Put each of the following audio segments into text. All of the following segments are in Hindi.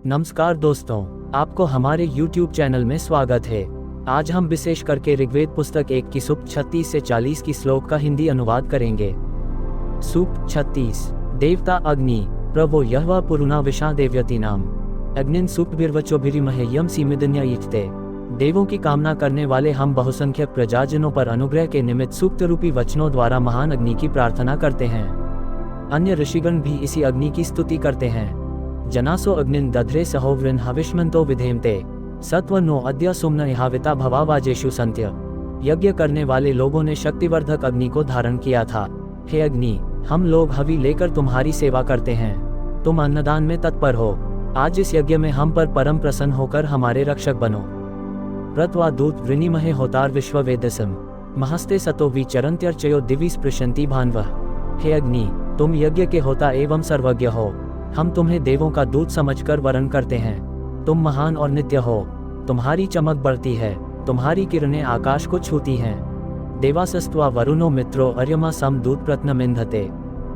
नमस्कार दोस्तों, आपको हमारे YouTube चैनल में स्वागत है। आज हम विशेष करके ऋग्वेद पुस्तक 1 की सूक्त 36 से 40 की श्लोक का हिंदी अनुवाद करेंगे। सूक्त 36। देवता अग्नि प्रभो यह्वा पुरुना विशा देव्यति नाम अग्निन सूक्त बिर्वचोभिरिमह्यम सीमिदन्ययिते। देवों की कामना करने वाले हम बहुसंख्यक प्रजाजनों पर अनुग्रह के निमित्त सूक्त रूपी वचनों द्वारा महान अग्नि की प्रार्थना करते हैं। अन्य ऋषिगण भी इसी अग्नि की स्तुति करते हैं। जनासो अग्निन दध्रे सहोव्रिन हविष्मन्तो विधेमते सत्वनो अद्य सुम्न इहाविता भवावाजेषु संत्य। यज्ञ करने वाले लोगों ने शक्तिवर्धक अग्नि को धारण किया था। हे अग्नि, हम लोग हवि लेकर तुम्हारी सेवा करते हैं। तुम अन्नदान में तत्पर हो। आज इस यज्ञ में हम पर परम प्रसन्न होकर हमारे रक्षक बनो। प्रत्वा दूत वृणिमहे होतार विश्ववेदसम महस्ते सतो विचरन्त्यर्चयो दिवि स्पृशन्ति भान्वः। हे अग्नि, तुम यज्ञ के होता एवं सर्वज्ञ हो। हम तुम्हें देवों का दूत समझकर वरण करते हैं। तुम महान और नित्य हो। तुम्हारी चमक बढ़ती है। तुम्हारी किरणें आकाश को छूती हैं। देवासस्त्वा वरुणो मित्रो अर्यमा सम दूत प्रत्नमिन्धते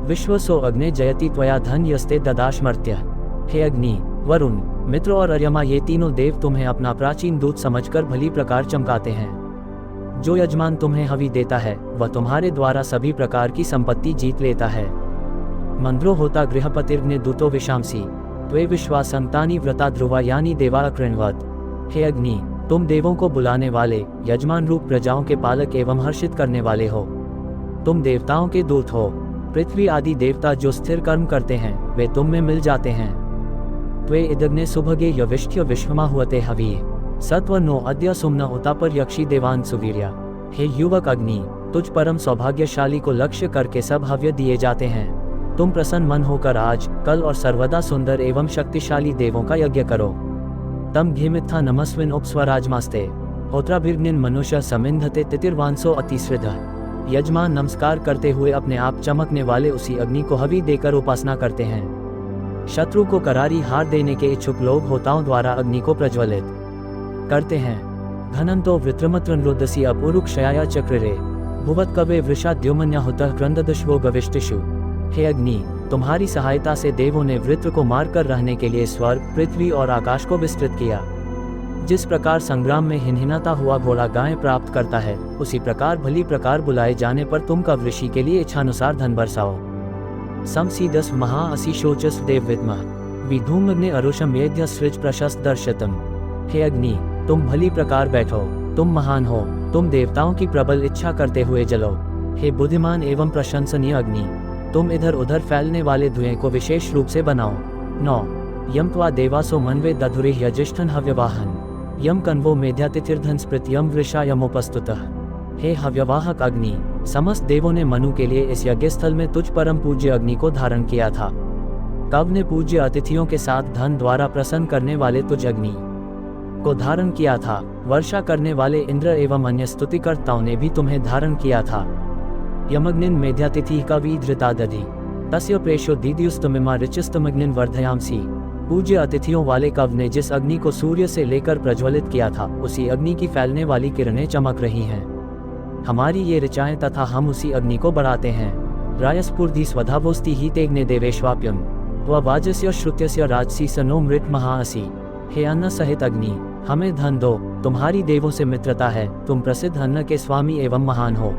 विश्वसो अग्ने जयति त्वया धन यस्ते ददाशमर्त्य। हे अग्नि, वरुण, मित्र और अर्यमा ये तीनों देव तुम्हें अपना प्राचीन दूत समझकर भली प्रकार चमकाते हैं। जो यजमान तुम्हें हवि देता है वह तुम्हारे द्वारा सभी प्रकार की संपत्ति जीत लेता है। मंद्रो होता गृहपतिर्ग्ने दूतो विशांसी त्वे विश्वासंतानि व्रता ध्रुवा यानी देवा कृण्वत। हे अग्नि, तुम देवों को बुलाने वाले, यजमान रूप प्रजाओं के पालक एवं हर्षित करने वाले हो। तुम देवताओं के दूत हो। पृथ्वी आदि देवता जो स्थिर कर्म करते हैं वे तुम में मिल जाते हैं। त्वे इदग्ने सुभगे यविष्ठ्य विश्वमा हुवते हवि सत्व नो अद्य सुम्न उतापर यक्षी देवान सुवीर्या। हे युवक अग्नि, तुझ परम सौभाग्यशाली को लक्ष्य करके सब हव्य दिए जाते हैं। तुम प्रसन्न मन होकर आज, कल और सर्वदा सुंदर एवं शक्तिशाली देवों का यज्ञ करो। तम घिमित्था नमस्विन उपस्वराजमास्ते होत्राभिर्ग्निन मनुष्य समिन्धते तितिर्वांसो अतिस्विध। यजमान नमस्कार करते हुए अपने आप चमकने वाले उसी अग्नि को हवि देकर उपासना करते हैं। शत्रु को करारी हार देने के इच्छुक लोग होताओं द्वारा अग्नि को प्रज्वलित करते हैं। घनंतो वृत्रमत्रनरोदसी अपुरुक्षयाया चक्रे भुवत कवे वृषा द्योमन्या होता क्रंददश्वो गविष्टिषु। हे अग्नि, तुम्हारी सहायता से देवों ने वृत्र को मारकर रहने के लिए स्वर्ग, पृथ्वी और आकाश को विस्तृत किया। जिस प्रकार संग्राम में हिनहिनाता हुआ घोड़ा गाय प्राप्त करता है, उसी प्रकार भली प्रकार बुलाए जाने पर तुम कव ऋषि के लिए इच्छानुसार धन बरसाओ। समसीदस महा असिशोचस देव विद्मः विधूमग्ने अरुषम येद्य सृज प्रशस्त दर्शतम। हे अग्नि, तुम भली प्रकार बैठो। तुम महान हो। तुम देवताओं की प्रबल इच्छा करते हुए जलो। हे बुद्धिमान एवं प्रशंसनीय अग्नि, तुम इधर उधर फैलने वाले धुएं को विशेष रूप से बनाओ। 9 यम त्वा देवासो मनवे दधुरि यजिष्ठन हव्यवाहन यम कन्वो मेध्यातिथिर्धन स्मृत यम वृषा यमोपस्तुतः। हे हव्यवाहक अग्नि, समस्त देवों ने मनु के लिए इस यज्ञ स्थल में तुझ परम पूज्य अग्नि को धारण किया था। कव ने पूज्य अतिथियों के साथ धन द्वारा प्रसन्न करने वाले तुझ अग्नि को धारण किया था। वर्षा करने वाले इंद्र एवं अन्य स्तुतिकर्ताओं ने भी तुम्हें धारण किया था। यमग्निन मेध्यातिथि कवि धृता दधि तस्य प्रेषो दीदियुस्तमिमा ऋचिस्तमग्निन वर्धयामसी। पूज्य अतिथियों वाले कव ने जिस अग्नि को सूर्य से लेकर प्रज्वलित किया था, उसी अग्नि की फैलने वाली किरणें चमक रही हैं। हमारी ये ऋचाएं तथा हम उसी अग्नि को बढ़ाते हैं। रायस्फूर्धि स्वधावोस्ति ही तेग्ने देवेश्वाप्यम व वाजस्य श्रुत्यस्य राजसी सनो मृत महाअसी। हे अन्न सहित अग्नि, हमें धन दो। तुम्हारी देवों से मित्रता है। तुम प्रसिद्ध अन्न के स्वामी एवं महान हो।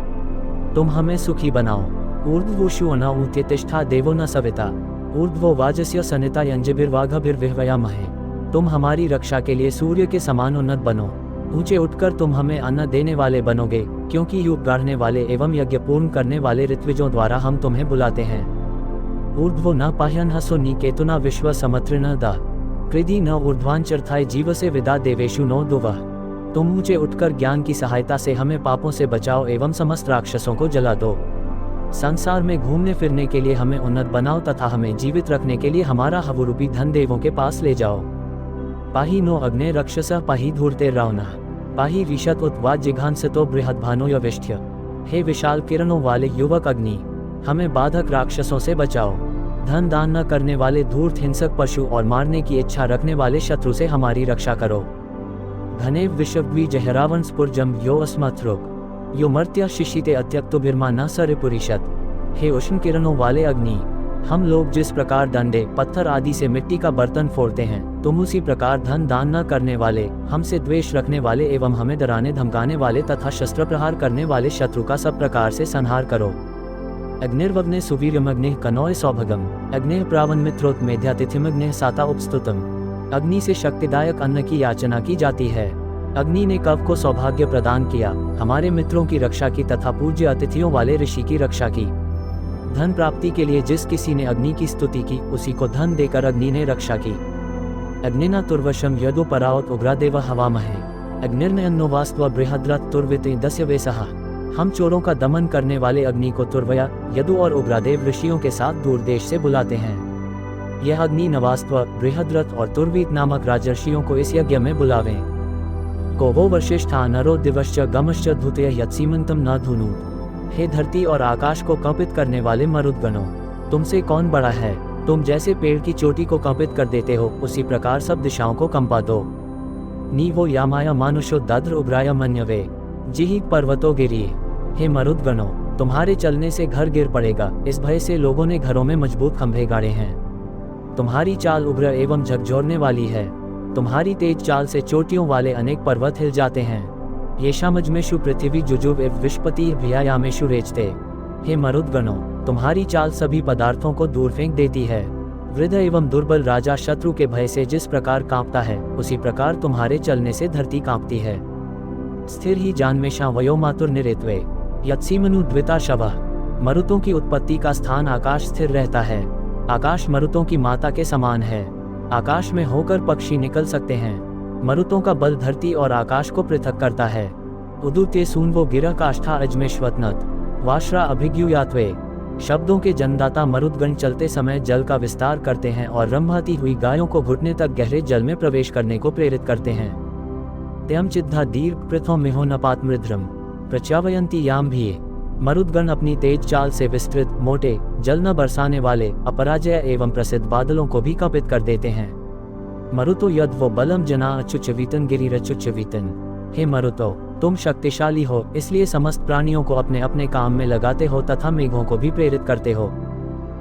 तुम हमें सुखी बनाओ। ऊर्ध्वोषु न ऊत्यतिष्ठा देवो न सविता ऊर्ध्वो वाजस्य सनिता यंजभिर्वाघभिर्विह्वयामहे। तुम हमारी रक्षा के लिए सूर्य के समान उन्नत बनो। ऊंचे उठकर तुम हमें अन्न देने वाले बनोगे, क्योंकि युग गाढ़ने वाले एवं यज्ञ पूर्ण करने वाले ऋत्विजों द्वारा हम तुम्हें बुलाते हैं। ऊर्ध्वो न पाह्यन हसो नि केतुना विश्व समत्रिन दा कृदि न ऊर्ध्वांचर्थाय जीव से विदा देवेशु नो दुवः। तुम ऊंचे उठकर ज्ञान की सहायता से हमें पापों से बचाओ एवं समस्त राक्षसों को जला दो। संसार में घूमने फिरने के लिए हमें उन्नत बनाओ तथा हमें जीवित रखने के लिए हमारा हवुरूपी धन देवों के पास ले जाओ। पाहि नो अग्ने रक्षसः पाहि धूर्ते रावणः पाहि विशत उत्वा जिघांसतो बृहद्भानो यविष्ठ्य। हे विशाल किरणों वाले युवक अग्नि, हमें बाधक राक्षसों से बचाओ। धन दान न करने वाले धूर्त हिंसक पशु और मारने की इच्छा रखने वाले शत्रु से हमारी रक्षा करो। घने विषव्वी जहरावन स्फुर्जम यो अस्मत्रुक यो मर्त्य शिशिते अत्यक्तुभिर्मा न सरिपुरिषत। हे उष्ण किरणों वाले अग्नि, हम लोग जिस प्रकार डंडे, पत्थर आदि से मिट्टी का बर्तन फोड़ते हैं, तुम उसी प्रकार धन दान न करने वाले, हमसे द्वेष रखने वाले एवं हमें डराने धमकाने वाले तथा शस्त्र प्रहार करने वाले शत्रु का सब प्रकार से संहार करो। अग्निर्वग्ने सुवीर्यमग्ने कनौय सौभगम, अग्नेः प्रावन मित्रोत मेध्यातिथिमग्नेः साता उपस्तुतम। अग्नि से शक्तिदायक अन्न की याचना की जाती है। अग्नि ने कव को सौभाग्य प्रदान किया, हमारे मित्रों की रक्षा की तथा पूज्य अतिथियों वाले ऋषि की रक्षा की। धन प्राप्ति के लिए जिस किसी ने अग्नि की स्तुति की, उसी को धन देकर अग्नि ने रक्षा की। अग्निना तुर्वशम यदु परावत उग्रादेव हवामहे, अग्निर्नयन्नो वास्त्व बृहद्रथ तुर्विते दस्य वेसहा। हम चोरों का दमन करने वाले अग्नि को तुर्वया, यदु और उग्रादेव ऋषियों के साथ दूर देश से बुलाते हैं। यह अग्नि नवास्त्व, बृहद्रथ और तुर्वीत नामक राजर्षियों को इस यज्ञ में बुलावे। को वो वशिष्ठा नरो दिवश्च गमश्च धुतय यत्सीमंतम न धुनु। हे धरती और आकाश को कंपित करने वाले मरुद्गणों, तुमसे कौन बड़ा है? तुम जैसे पेड़ की चोटी को कंपित कर देते हो, उसी प्रकार सब दिशाओं को कंपा दो। नी वो यामाया मानुषो दद्र उग्राया मन्यवे, जिहि पर्वतो गिरी। हे मरुद्गणों, तुम्हारे चलने से घर गिर पड़ेगा, इस भय से लोगों ने घरों में मजबूत खंभे गाड़े हैं। तुम्हारी चाल उग्र एवं झकझोरने वाली है, तुम्हारी तेज चाल से चोटियों वाले अनेक पर्वत हिल जाते हैं। ये शामजमेशु पृथ्वी जुजुव एव विश्पति व्यायामेशु रेचते। हे मरुद्गणों, तुम्हारी चाल सभी पदार्थों को दूर फेंक देती है। वृद्ध एवं दुर्बल राजा शत्रु के भय से जिस प्रकार कांपता है, उसी प्रकार तुम्हारे चलने से धरती कांपती है। स्थिर ही जानमेशा वयो मातुर निरेत्वे, यत्सीमनु द्विता शवः। मरुतों की उत्पत्ति का स्थान आकाश स्थिर रहता है। आकाश मरुतों की माता के समान है। आकाश में होकर पक्षी निकल सकते हैं। मरुतों का बल धरती और आकाश को पृथक करता है। उदुते सून वो गिरह काष्ठा अजमेश्वतनत, वाश्रा अभिज्ञुयात्वे। शब्दों के जन्मदाता मरुदगण चलते समय जल का विस्तार करते हैं और रंभाती हुई गायों को घुटने तक गहरे जल में प्रवेश करने को प्रेरित करते हैं। त्यम चिद्धा दीर्घ पृथो मिहो नपात मृद्रम, प्रचावयंती याम भी। मरुदगण अपनी तेज चाल से विस्तृत, मोटे, जल न बरसाने वाले, अपराजय एवं प्रसिद्ध बादलों को भी कंपित कर देते हैं। मरुतो यद वो बलम जना अचुच्चवीतन गिरिरचुच्चवीतन। हे मरुतो, तुम शक्तिशाली हो, इसलिए समस्त प्राणियों को अपने अपने काम में लगाते हो तथा मेघों को भी प्रेरित करते हो।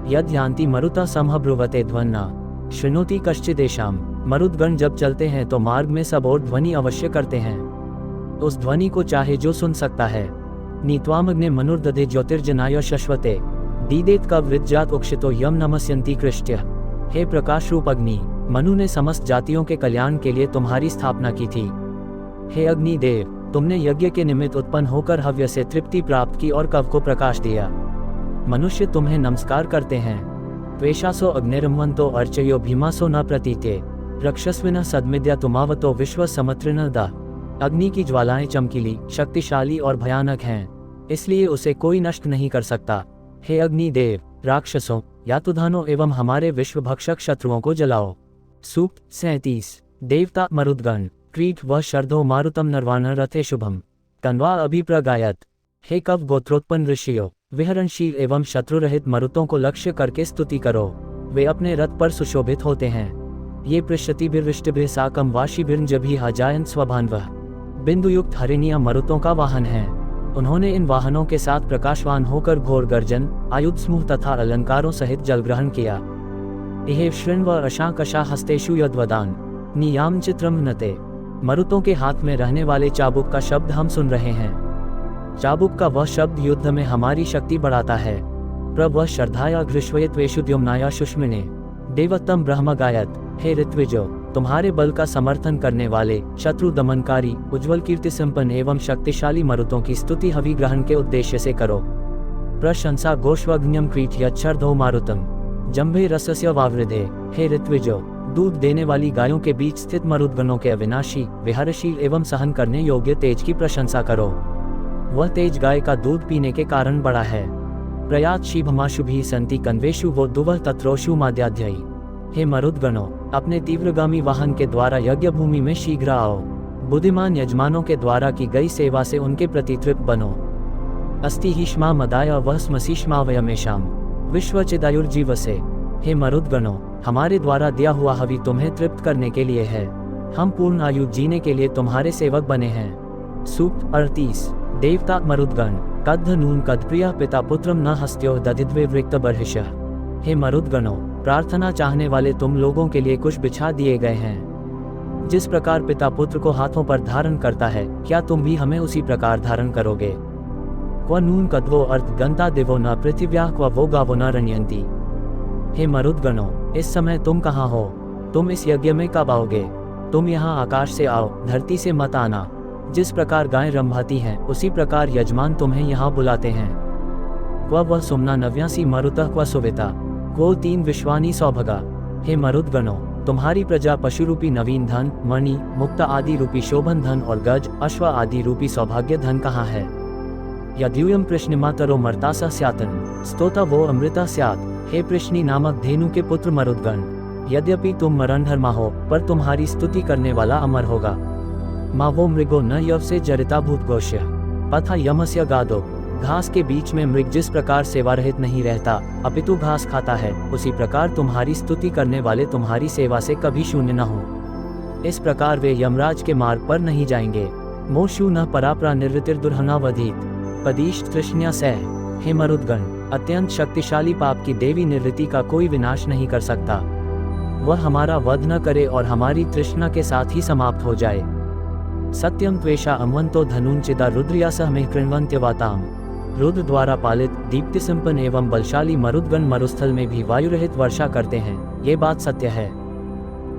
यद यान्ति मरुता समब्रुवते ध्वन्ना, शृणोति कश्चिदेशाम। मरुदगण जब चलते हैं तो मार्ग में सब और ध्वनि अवश्य करते हैं। उस ध्वनि को चाहे जो सुन सकता है। नीत्वामग्ने मनुर्दधे ज्योतिर्जनाय शश्वते, दीदेत कव वृज्जात उक्षितो यम नमस्यन्ति कृष्ट्य। हे प्रकाश रूप अग्नि, मनु ने समस्त जातियों के कल्याण के लिए तुम्हारी स्थापना की थी। हे अग्निदेव, तुमने यज्ञ के निमित्त उत्पन्न होकर हव्य से तृप्ति प्राप्त की और कव को प्रकाश दिया। मनुष्य तुम्हें नमस्कार करते हैं। त्वेषासो अग्निरमवन्तो अर्चयो भीमासो न प्रतीते, रक्षस्विनः सद्मिद्या तुमावतो विश्व समत्रिण दा। अग्नि की ज्वालाएं चमकीली, शक्तिशाली और भयानक हैं, इसलिए उसे कोई नष्ट नहीं कर सकता। हे अग्निदेव, राक्षसों, यातुधानों एवं हमारे विश्व भक्षक शत्रुओं को जलाओ। सूक्त 37। देवता मरुदगण, क्रीट व शर्धो मारुतम नरवाण रथे शुभम, कन्वा अभिप्रगायत। हे कव गोत्रोत्पन्न ऋषियों, विहरणशील एवं शत्रु रहित मरुतों को लक्ष्य करके स्तुति करो। वे अपने रथ पर सुशोभित होते हैं। ये पृष्ठतिभिर्विष्टिभिः साकं वाशिभिर्जभिः अजायन्त स्वभान्वः। बिंदुयुक्त हरिणियां मरुतों का वाहन हैं। उन्होंने इन वाहनों के साथ प्रकाशवान होकर घोर गर्जन, आयुध समूह तथा अलंकारों सहित जलग्रहण किया। इहे शृण्व अशाकशा हस्तेषु यद्वदान, नियाम चित्रम नते। मरुतों के हाथ में रहने वाले चाबुक का शब्द हम सुन रहे हैं। चाबुक का वह शब्द युद्ध में हमारी शक्ति बढ़ाता है। प्रभ श्रद्धाया घृष्वयत्वेषु द्युम्नाया शुष्मिने, देवत्तम ब्रह्म गायत। हे ऋत्विजो, तुम्हारे बल का समर्थन करने वाले, शत्रु दमनकारी, उज्ज्वल कीर्ति संपन्न एवं शक्तिशाली मरुतों की स्तुति हवि ग्रहण के उद्देश्य से करो। प्रशंसा गोष्वग्न्यम क्रीठ यच्छर्धो मारुतम, जंभे रसस्य वावृधे। हे ऋत्विजो, दूध देने वाली गायों के बीच स्थित मरुदगणों के अविनाशी, विहारशील एवं सहन करने योग्य तेज की प्रशंसा करो। वह तेज गाय का दूध पीने के कारण बड़ा है। प्रयात शीभमाशुभिः सन्ति कन्वेषु वो दुवः तत्रोषु माद्याध्यायी। हे मरुदगणों, अपने तीव्रगामी वाहन के द्वारा यज्ञ भूमि में शीघ्र आओ। बुद्धिमान यजमानों के द्वारा की गई सेवा से उनके प्रति तृप्त बनो। अस्ति हिष्मा मदाय वह स्मसीष्मा वयमेशाम, विश्वचिदायुर्जीवसे। हे मरुदगणों, हमारे द्वारा दिया हुआ हवि तुम्हें तृप्त करने के लिए है। हम पूर्ण आयु जीने के लिए तुम्हारे सेवक बने हैं। सूक्त 38। देवता मरुदगण, कद्ध नून कद प्रिय पिता पुत्रम न हस्त्यो दधिद्वे वृक्त बर्हिषः। हे मरुदगणों, प्रार्थना चाहने वाले तुम लोगों के लिए कुछ बिछा दिए गए हैं। जिस प्रकार पिता पुत्र को हाथों पर धारण करता है, क्या तुम भी हमें उसी प्रकार धारण करोगे? क्व नून कद्वो अर्थ गंता दिवो न पृथिव्या क्व वो गावो न रण्यंती। हे मरुदगणों, इस समय तुम कहाँ हो? तुम इस यज्ञ में कब आओगे? तुम यहाँ आकाश से आओ, धरती से मत आना। जिस प्रकार गायें रंभाती हैं, उसी प्रकार यजमान तुम्हें यहाँ बुलाते हैं। क्व वह सुमना नव्यासी मरुतः क्व सुविता को 3 विश्वानी सौभगा। हे मरुदगणों, तुम्हारी प्रजा पशुरूपी नवीन धन, मणि, मुक्ता आदि रूपी शोभन धन और गज, अश्व आदि रूपी सौभाग्य धन कहाँ है? यद्यूयम प्रश्निमातरो मर्तासा स्यातन स्तोता वो अमृता स्यात्। हे प्रश्नि नामक धेनु के पुत्र मरुदगण, यद्यपि तुम मरणधर्मा हो, पर तुम्हारी स्तुति करने वाला अमर होगा। माँ वो मृगो न यव से जरिता भूतगोष्य पथा यमस्य गादो। घास के बीच में मृग जिस प्रकार सेवा रहित नहीं रहता, अपितु घास खाता है, उसी प्रकार तुम्हारी स्तुति करने वाले तुम्हारी सेवा से कभी शून्य न हो। इस प्रकार वे यमराज के मार्ग पर नहीं जाएंगे। मोशु न पराप्रा निर्वृतिर्दुर्हनावधीत पदीश तृष्ण्या सह। हे मरुदगण, अत्यंत शक्तिशाली पाप की देवी निर्वृति का कोई विनाश नहीं कर सकता। वह हमारा वध न करे और हमारी तृष्णा के साथ ही समाप्त हो जाए। सत्यम त्वेषा अमवंतो धनुंचिदा रुद्रिया सह में कृण्वन्त्यवाताम। रुद्र द्वारा पालित, दीप्ति संपन्न एवं बलशाली मरुदगण मरुस्थल में भी वायु रहित वर्षा करते हैं, ये बात सत्य है।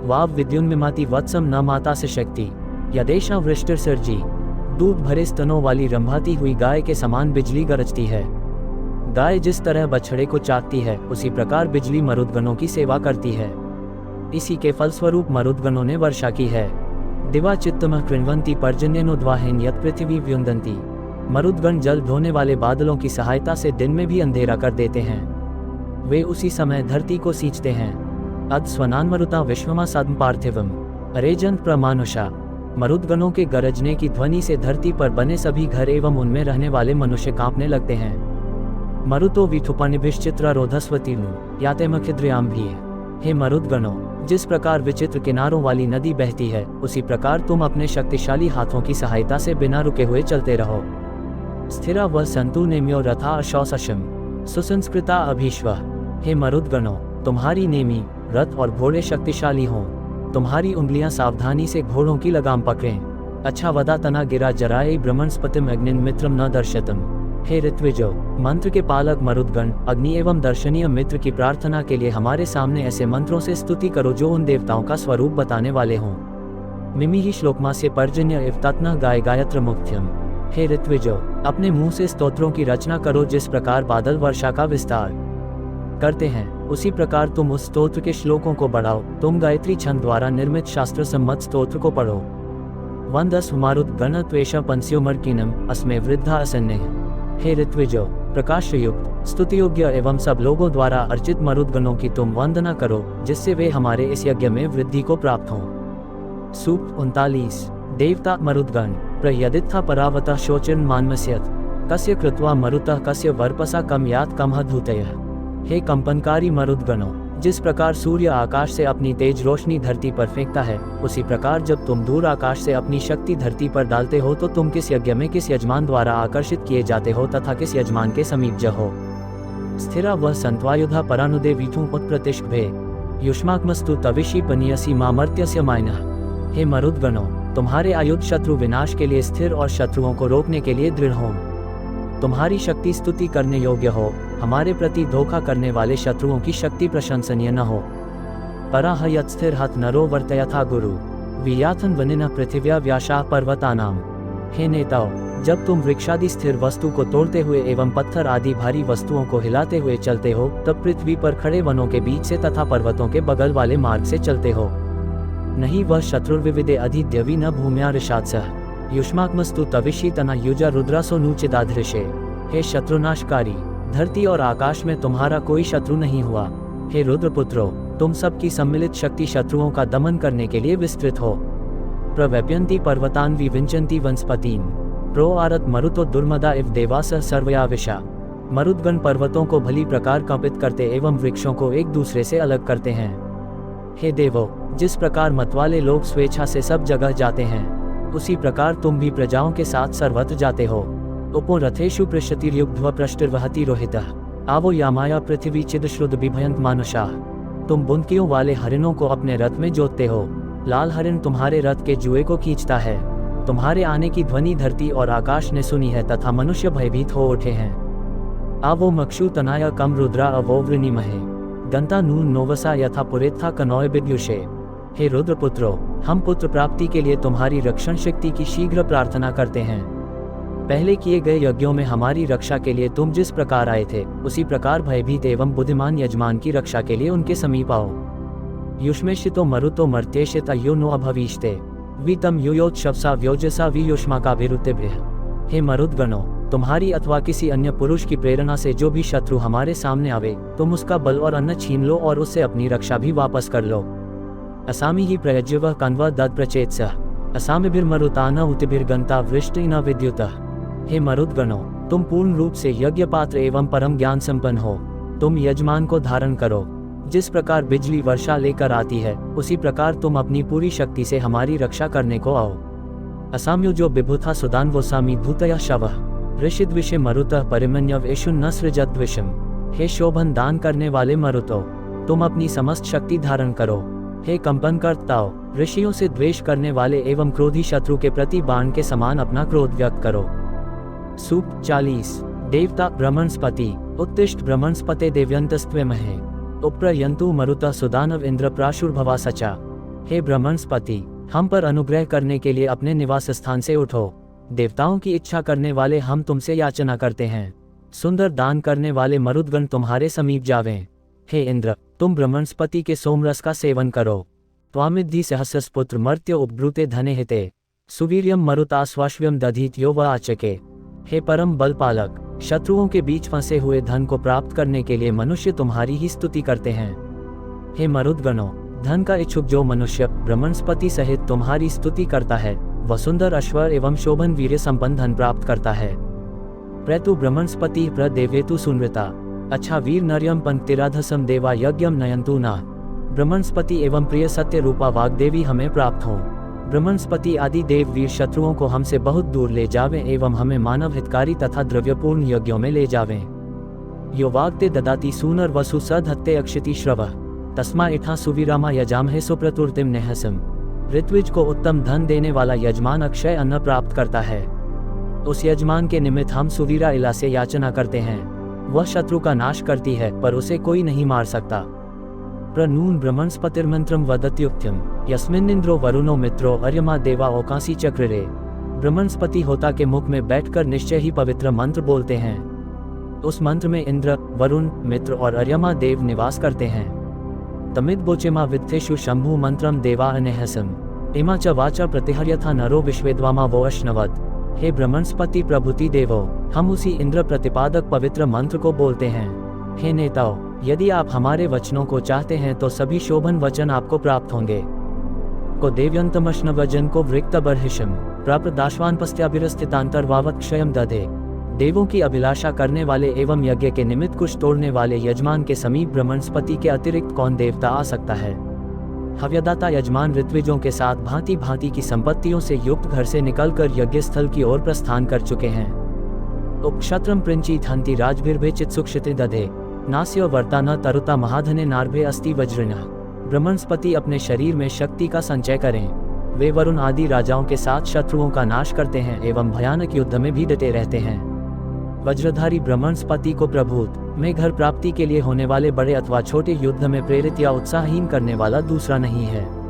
वाव विद्युन्मिमाति वत्सम न माता से शक्ति यदेशा वृष्टिर सर्जी। दूध भरे स्तनों वाली रंभाती हुई गाय के समान बिजली गरजती है। गाय जिस तरह बछड़े को चाटती है, उसी प्रकार बिजली मरुदगणों की सेवा करती है। इसी के फलस्वरूप मरुदगणों ने वर्षा की है। दिवा चित्तमः कृण्वन्ति पर्जन्यनोद्वाहेन यत् पृथिवी व्युन्दन्ति। मरुदगण जल ढोने वाले बादलों की सहायता से दिन में भी अंधेरा कर देते हैं। वे उसी समय धरती को सींचते हैं। अद स्वनान्मरुता विश्वमा सद्म पार्थिवम अरेजन प्रमानुषा। मरुदगणों के गरजने की ध्वनि से धरती पर बने सभी घर एवं उनमें रहने वाले मनुष्य कांपने लगते हैं। मरुतो विथुपनिभिश्चित्रा रोधस्वतीर्नु याते मखिद्रयाम भी। हे मरुदगणों, जिस प्रकार विचित्र किनारों वाली नदी बहती है, उसी प्रकार तुम अपने शक्तिशाली हाथों की सहायता से बिना रुके हुए चलते रहो। स्थिरा व संतु नेम्यो रथा अशौसशम सुसंस्कृता अभीश्व। हे मरुदगणों, तुम्हारी नेमी, रथ और घोड़े शक्तिशाली हों। तुम्हारी उंगलियां सावधानी से घोड़ों की लगाम पकड़ें। अच्छा वदा तना गिरा जराए ब्रह्मणस्पतिम अग्निन मित्रम न दर्शतम। हे ऋत्विजो, मंत्र के पालक मरुदगण, अग्नि एवं दर्शनीय मित्र की प्रार्थना के लिए हमारे सामने ऐसे मंत्रों से स्तुति करो जो उन देवताओं का स्वरूप बताने वाले हों। मिमि ही श्लोकमास्य पर्जन्य इव तत्नः गाय गायत्र मुक्त्यम। हे ऋत्विजो, अपने मुंह से स्तोत्रों की रचना करो। जिस प्रकार बादल वर्षा का विस्तार करते हैं, उसी प्रकार तुम उस स्तोत्र के श्लोकों को बढ़ाओ। तुम गायत्री छंद द्वारा निर्मित शास्त्र सम्मत स्तोत्र को पढ़ो। वंदस मारुदगण त्वेष पंस्योमर्किनम अस्मे वृद्धा असन्ने। हे ऋत्विजो, प्रकाश युक्त, स्तुति योग्य एवं सब लोगों द्वारा अर्चित मरुदगणों की तुम वंदना करो, जिससे वे हमारे इस यज्ञ में वृद्धि को प्राप्त हों। सूक्त 39। देवता मरुदगण प्रयदित्था परावतः शोचिर्न मान्मस्यत् कस्य कृत्वा मरुतः कस्य वर्पसा कम यात कमह धूतयः। हे कंपनकारी मरुदगणों, जिस प्रकार सूर्य आकाश से अपनी तेज रोशनी धरती पर फेंकता है, उसी प्रकार जब तुम दूर आकाश से अपनी शक्ति धरती पर डालते हो तो तुम किस यज्ञ में किस यजमान द्वारा आकर्षित किए जाते हो तथा किस यजमान के समीप जहो। स्थिरा वह संत्वायुधा परानुदे वीथुं उत्प्रतिष्ठभे युष्माकमस्तु तविषि पनीयसी मामर्त्यस्य मायनः। हे मरुदगणों, तुम्हारे आयुध शत्रु विनाश के लिए स्थिर और शत्रुओं को रोकने के लिए दृढ़ हों। तुम्हारी शक्ति स्तुति करने योग्य हो। हमारे प्रति धोखा करने वाले शत्रुओं की शक्ति प्रशंसनीय न हो। पराह यत् स्थिर हत नरो वर्तयथा गुरु वियाथन वनिना पृथिव्या व्याशाः पर्वतानाम। हे नेताओं, जब तुम वृक्षादि स्थिर वस्तु को तोड़ते हुए एवं पत्थर आदि भारी वस्तुओं को हिलाते हुए चलते हो, तब पृथ्वी पर खड़े वनों के बीच से तथा पर्वतों के बगल वाले मार्ग से चलते हो। नहीं वह शत्रुर्विविदे अधिद्यवि न भूम्या ऋषात्सः युष्माकमस्तु तविषि तना युजा रुद्रासो नूचिदाधृषे। हे शत्रुनाशकारी, धरती और आकाश में तुम्हारा कोई शत्रु नहीं हुआ। हे रुद्रपुत्रो, तुम सबकी सम्मिलित शक्ति शत्रुओं का दमन करने के लिए विस्तृत हो। प्रव्यप्यन्ति पर्वतान विविंचन्ति वनस्पतीन प्रो आरत मरुतो दुर्मदा इव देवास सर्वयाविशा। मरुदगण पर्वतों को भली प्रकार कंपित करते एवं वृक्षों को एक दूसरे से अलग करते हैं। हे देवो, जिस प्रकार मतवाले लोग स्वेच्छा से सब जगह जाते हैं, उसी प्रकार तुम भी प्रजाओं के साथ सर्वत्र जाते हो। उपो रथेषु पृष्ठतिर्युग्ध्वा पृष्ठिर्वहति रोहितः आवो यामाया पृथ्वी चिदश्रुद बिभयंत मानुषा। तुम बुंदकियों वाले हरिणों को अपने रथ में जोतते हो। लाल हरिण तुम्हारे रथ के जुए को खींचता है। तुम्हारे आने की ध्वनि धरती और आकाश ने सुनी है तथा मनुष्य भयभीत हो उठे हैं। आवो मक्षु तनाया कम रुद्रा अवोवृणी महे। गंता नून नोवसा यथा पुरेत्था कनौय विद्युषे। हे रुद्रपुत्रो, हम पुत्र प्राप्ति के लिए तुम्हारी रक्षण शक्ति की शीघ्र प्रार्थना करते हैं। पहले किए गए यज्ञों में हमारी रक्षा के लिए तुम जिस प्रकार आए थे, उसी प्रकार भयभीत एवं बुद्धिमान यजमान की रक्षा के लिए उनके समीप आओ। युष्मेशितो मरुतो मर्त्येशित यो नो अभविष्टे। वीतम युयोत्सवसा व्योजसा वियुष्मा का विरुतिभ्य। हे मरुदगणों, तुम्हारी अथवा किसी अन्य पुरुष की प्रेरणा से जो भी शत्रु हमारे सामने आवे, तुम उसका बल और अन्न छीन लो और उससे अपनी रक्षा भी वापस कर लो। असामी ही प्रयज्यव कन्व दद प्रचेत्स। असामिभिर्मरुतान उतिभिर्गंता वृष्टि न विद्युत। हे मरुदगणों, तुम पूर्ण रूप से यज्ञ पात्र एवं परम ज्ञान संपन्न हो। तुम यजमान को धारण करो। जिस प्रकार बिजली वर्षा लेकर आती है, उसी प्रकार तुम अपनी पूरी शक्ति से हमारी रक्षा करने को आओ। असाम्यो जो विभुथा सुदान वो सामी भूतया शवः। ऋषिद विषे मरुतः परिमन्यव एषु न सृजत विषम। हे शोभन दान करने वाले मरुतो, तुम अपनी समस्त शक्ति धारण करो। हे कंपन करताओ, ऋषियों से द्वेष करने वाले एवं क्रोधी शत्रु के प्रति बाण के समान अपना क्रोध व्यक्त करो। सूक्त 40। देवता ब्रह्मणस्पति उत्तिष्ठ ब्रह्मणस्पते देव्यंतस्त्वमहे। उप्रयंतु मरुतः सुदानव इंद्र प्राशुर्भवा सचा। हे ब्रह्मणस्पति, हम पर अनुग्रह करने के लिए अपने निवास स्थान से उठो। देवताओं की इच्छा करने वाले हम तुमसे याचना करते हैं। सुंदर दान करने वाले मरुदगण तुम्हारे समीप जावें। हे इंद्र, तुम ब्रह्मणस्पति के सोमरस का सेवन करो। त्वामिद्धि सहस्रपुत्र मर्त्य उपब्रूते धने हिते। सुवीर्यम मरुताश्वाश्व्यम दधीत यो व आचके। हे परम बल पालक, शत्रुओं के बीच फंसे हुए धन को प्राप्त करने के लिए मनुष्य तुम्हारी ही स्तुति करते हैं। हे मरुदगणों, धन का इच्छुक जो मनुष्य ब्रह्मणस्पति सहित तुम्हारी स्तुति करता है, वह सुंदर अश्वर एवं शोभन वीर्य संपन्न धन प्राप्त करता है। प्रतु ब्रह्मणस्पति प्रदेवेतु सुनृता। अच्छा वीर नर्यम पंक्तिराधसम देवा यज्ञम नयंतु ना। ब्रह्मणस्पति एवं प्रिय सत्य रूपा वाग्देवी हमें प्राप्त हो। ब्रह्मणस्पति आदि देव वीर शत्रुओं को हमसे बहुत दूर ले जावें एवं हमें मानव हितकारी तथा द्रव्यपूर्ण यज्ञों में ले जावें। यो वाग्ते ददाति सूनर वसु सधत्ते अक्षिति श्रवः। तस्मा इठा सुवीरामा यजामहे सुप्रतुर्तिम नेहसम। ऋत्विज को उत्तम धन देने वाला यजमान अक्षय अन्न प्राप्त करता है। उस यजमान के निमित्त हम सुवीरा इला से याचना करते हैं। वह शत्रु का नाश करती है, पर उसे कोई नहीं मार सकता। प्रनून ब्रह्मणस्पतिर्मंत्रम वदत्युक्त्यम यस्मिन्निंद्रो वरुणो मित्रो अर्यमा देवा ओकासी चक्ररे। ब्रह्मणस्पति होता के मुख में बैठकर निश्चय ही पवित्र मंत्र बोलते हैं। उस मंत्र में इंद्र, वरुण, मित्र और अर्यमा देव निवास करते हैं। तमिद बोचेमा वित्थेषु शंभु मंत्रम देवा अनेहसम। इमा च वाचा प्रतिहर्यथा नरो विश्वेद्वामा वो अश्नवत। हे ब्रह्मणस्पति प्रभुति देवो, हम उसी इंद्र प्रतिपादक पवित्र मंत्र को बोलते हैं। हे नेताओं, यदि आप हमारे वचनों को चाहते हैं तो सभी शोभन वचन आपको प्राप्त होंगे। को देव्यंतमश्न वजन को वृक्त बर्हिषम प्राप्त दाशवान पस्त्याभिरस्थितांतर्वावत क्षयम दधे। देवों की अभिलाषा करने वाले एवं यज्ञ के निमित्त कुछ तोड़ने वाले यजमान के समीप ब्रह्मणस्पति के अतिरिक्त कौन देवता आ सकता है। हव्यदाता यजमान ऋत्विजों के साथ भांति भांति की संपत्तियों से युक्त घर से निकलकर यज्ञ स्थल की ओर प्रस्थान कर चुके हैं। उपक्षत्रम प्रिंचित हंति राजभिर्भेचित सुक्षिति दधे। नास्य वर्ता न तरुता महाधने नार्भे अस्ति वज्रिणः। ब्रह्मणस्पति अपने शरीर में शक्ति का संचय करें। वे वरुण आदि राजाओं के साथ शत्रुओं का नाश करते हैं एवं भयानक युद्ध में भी डटे रहते हैं। वज्रधारी ब्रह्मणस्पति को प्रभुत में घर प्राप्ति के लिए होने वाले बड़े अथवा छोटे युद्ध में प्रेरित या उत्साहहीन करने वाला दूसरा नहीं है।